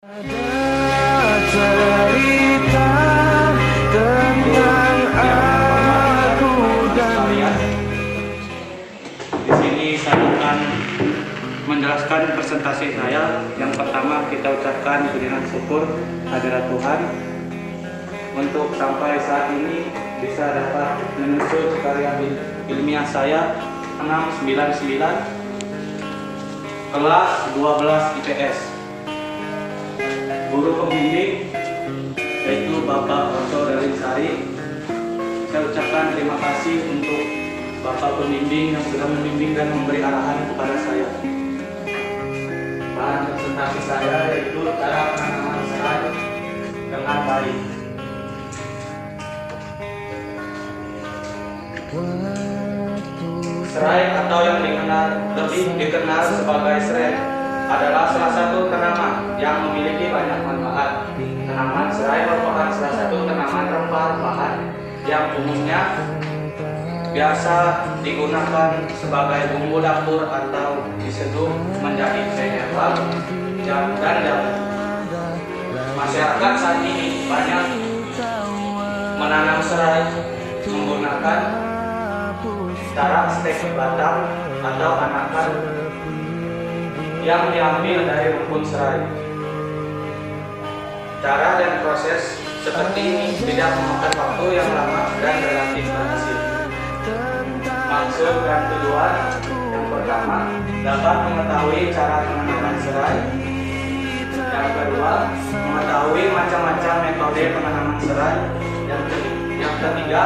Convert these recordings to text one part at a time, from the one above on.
cerita tentang aku dan di sini saya akan menjelaskan presentasi saya. Yang pertama, kita ucapkan pujian syukur hadirat Tuhan untuk sampai saat ini bisa dapat menyusun karya ilmiah saya 699 kelas 12 IPS. Guru pembimbing yaitu Bapak Dr. Darwin Sari. Saya ucapkan terima kasih untuk Bapak pembimbing yang sudah membimbing dan memberi arahan kepada saya. Bahan presentasi saya yaitu cara penanaman serai dengan baik. Serai atau yang lebih dikenal sebagai serai adalah salah satu tanaman yang memiliki banyak manfaat. Tanaman serai merupakan salah satu tanaman rempah-rempahan yang umumnya biasa digunakan sebagai bumbu dapur atau diseduh menjadi teh herbal dan jamu. Masyarakat saat ini banyak menanam serai menggunakan cara stek batang atau anakan yang diambil dari rumpun serai. Cara dan proses seperti ini tidak memakan waktu yang lama dan relatif berhasil. Maksud dan tujuan yang pertama, dapat mengetahui cara penanaman serai. Yang kedua, mengetahui macam-macam metode penanaman serai. Yang ketiga,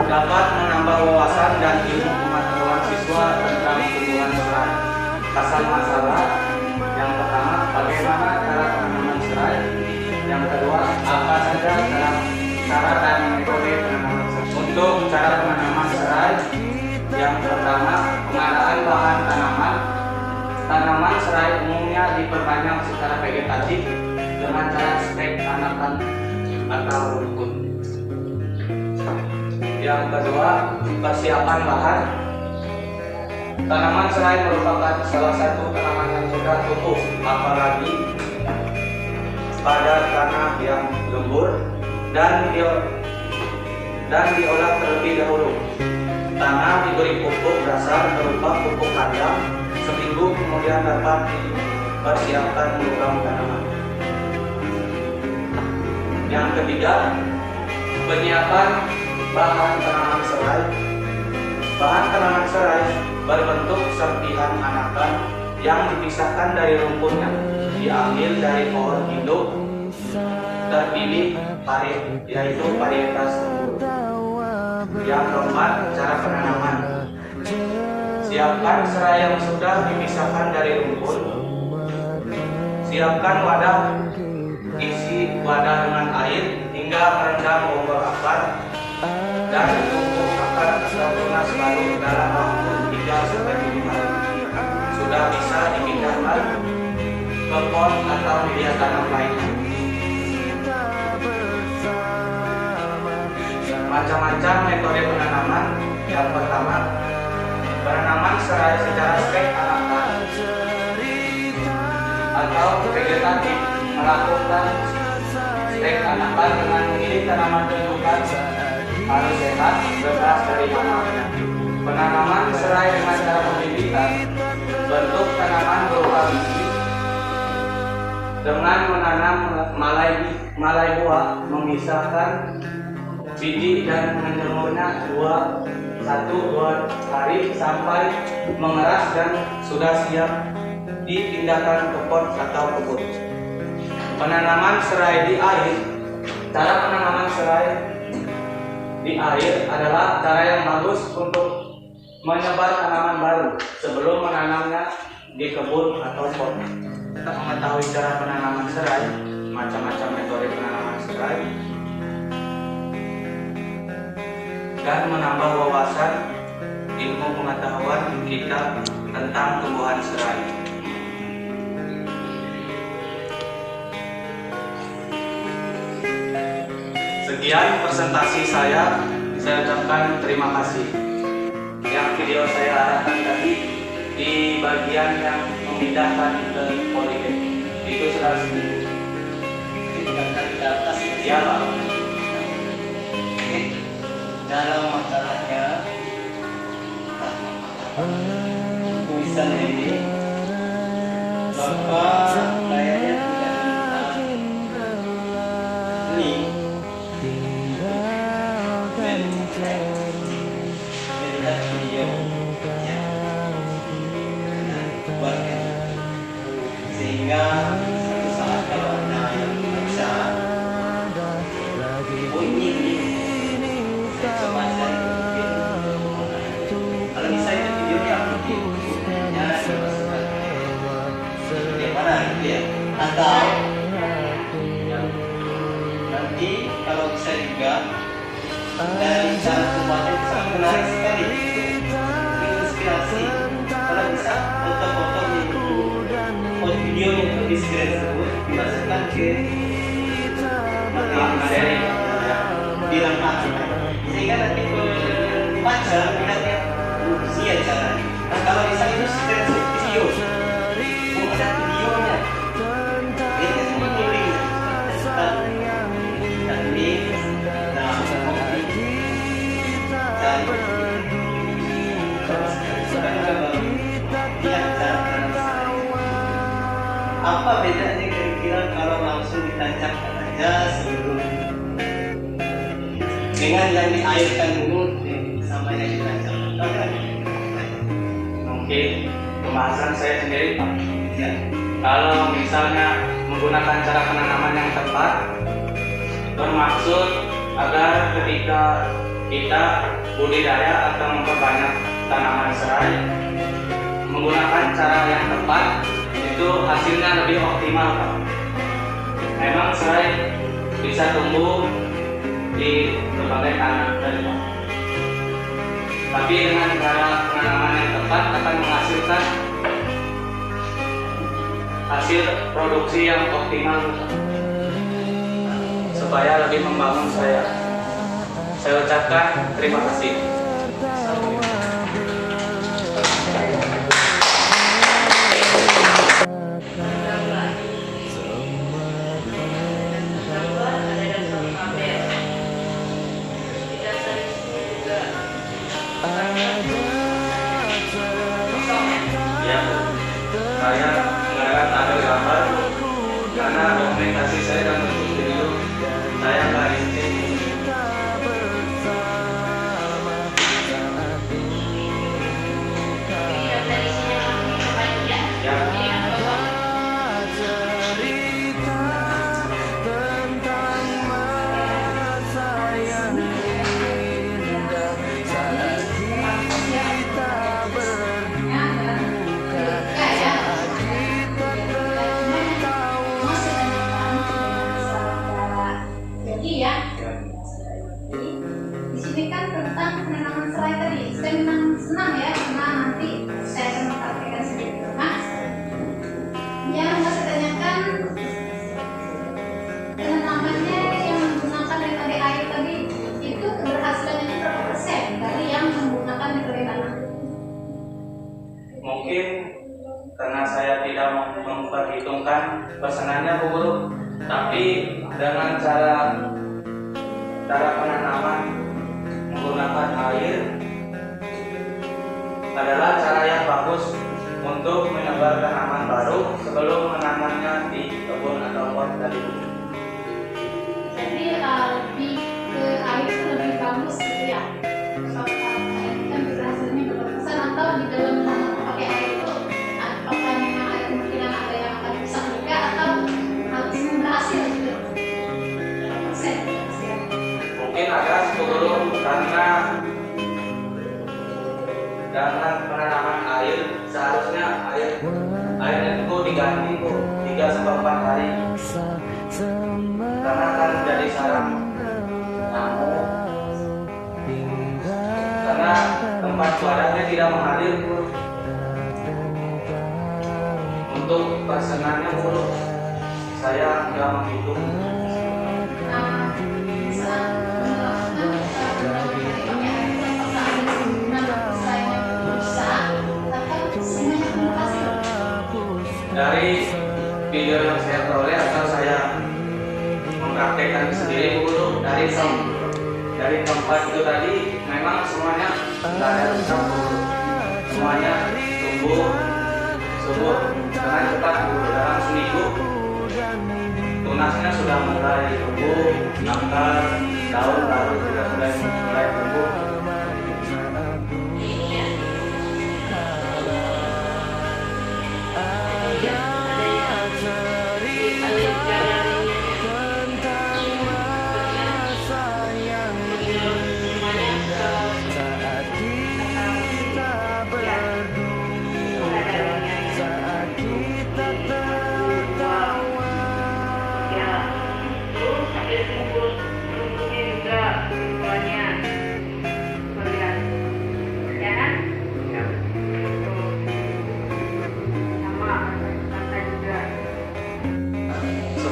dapat menambah wawasan dan ilmu pengetahuan siswa tentang tumbuhan serai. Pasal masalah yang pertama, bagaimana cara penanaman serai. Yang kedua, apa saja cara dan metode penanaman serai. Untuk cara penanaman serai, yang pertama, pengadaan bahan tanaman. Tanaman serai umumnya diperbanyak secara vegetatif dengan cara stek anakan atau rumput. Yang kedua, persiapan bahan. Tanaman serai merupakan salah satu tanaman yang mudah tumbuh, apalagi pada tanah yang gembur dan diolah terlebih dahulu. Tanah diberi pupuk dasar berupa pupuk kandang. Seminggu kemudian dapat dipersiapkan lubang tanaman. Yang ketiga, penyiapan bahan tanaman serai. Bahan tanaman serai berbentuk serpihan anakan yang dipisahkan dari rumputnya, diambil dari pohon induk terpilih yaitu varietas unggul. Yang keempat, cara penanaman. Siapkan serai yang sudah dipisahkan dari rumput. Siapkan wadah, isi wadah dengan air hingga merendam bonggol akar dan tumpuk akar atau tunas baru dalam waktu 3-5 hari. Sudah bisa dipindahkan ke pot atau media tanam lainnya. Macam-macam metode penanaman. Yang pertama, penanaman serai secara stek anakan atau vegetatif, melakukan stek anakan dengan memilih tanaman tumbuhan harus sehat, bebas dari hama penyakit. Penanaman serai dengan cara pembibitan. Bentuk tanaman berupa biji. Dengan menanam malai buah, memisahkan biji dan menjemurnya 1-2 hari sampai mengeras dan sudah siap dipindahkan ke pot atau kebun. Penanaman serai di air. Cara penanaman serai di air adalah cara yang bagus untuk menyebar tanaman baru sebelum menanamnya di kebun atau pot. Kita mengetahui cara penanaman serai, macam-macam metode penanaman serai, dan menambah wawasan ilmu pengetahuan kita tentang tumbuhan serai. Sekian presentasi saya ucapkan terima kasih. Yang video saya arahkan tadi di bagian yang memindahkan ke politeknik itu sudah seminggu. Iya Pak. Oke. Dalam masalahnya tulisan ini Bapak kayaknya tidak minta link melihat video ya, buatkan sehingga suatu saat kalau ada yang membaca, oh ini saya coba cari video. Kalau bisa itu videonya ya dimasukkan bagaimana gitu ya, atau nanti kalau bisa juga dari cara pembuatnya bisa menarik sekali, inspirasi. Kalau bisa foto-foto videonya itu di screen tersebut dimasukkan ke materi dilengkapi sehingga nanti pembaca melihatnya iya caranya. Nah, kalau bisa itu screen video, ada videonya, ini seperti link dan link. Nah, apa bedanya kira-kira kalau langsung ditancapkan aja seluruh dengan yang diairkan dulu sama yang ditancapkan? Mungkin pembahasan saya sendiri Pak. Ya. Kalau misalnya menggunakan cara penanaman yang tepat, bermaksud agar ketika kita budidaya atau memperbanyak tanaman serai, menggunakan cara yang tepat itu hasilnya lebih optimal Pak. Memang serai bisa tumbuh di berbagai tanah dari Pak. Tapi dengan cara penanaman yang tepat akan menghasilkan hasil produksi yang optimal supaya lebih membangun saya. Saya ucapkan terima kasih. Ya, saya mengadakan tabel gambar karena dokumentasi saya dan bentuk video saya nggak izin. Di sini kan tentang penanaman serai tadi. Saya memang senang ya karena nanti saya akan mempraktikkan sendiri di rumah. Yang mau saya tanyakan penanamannya yang menggunakan metode air tadi itu keberhasilannya berapa persen dari yang menggunakan metode tanam? Mungkin karena saya tidak memperhitungkan pesanannya Bu Guru, tapi dengan cara penanaman menggunakan air adalah cara yang bagus untuk menyebar tanaman baru sebelum menanamnya di kebun atau pot tadi. Jadi lebih ke air itu lebih bagus gitu ya. Kalau air kan berhasilnya berapa persen atau di dalam tanam pakai air itu apakah memang air kemungkinan ada yang akan rusak juga atau harus berhasil gitu? Berapa persen berhasil? Mungkin ada sebelum karena dengan penanaman air seharusnya air itu diganti Bu 3-4 hari karena kan jadi sarang nyamuk karena tempat suaranya tidak mengalir Bu. Untuk persenannya Bu, saya nggak menghitung. Dari video yang saya peroleh atau saya mempraktekkan sendiri dari tempat itu tadi memang semuanya tidak ada yang campur, semuanya tumbuh subur dengan cepat dalam seminggu. Tunasnya sudah mulai tumbuh, akar, daun baru sudah mulai tumbuh.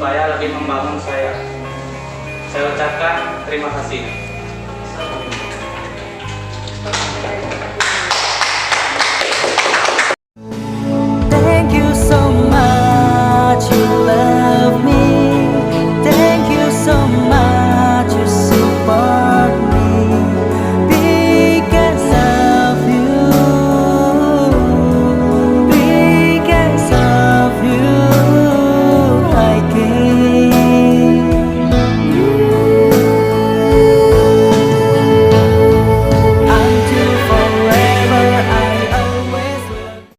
Supaya lebih membangun saya ucapkan terima kasih.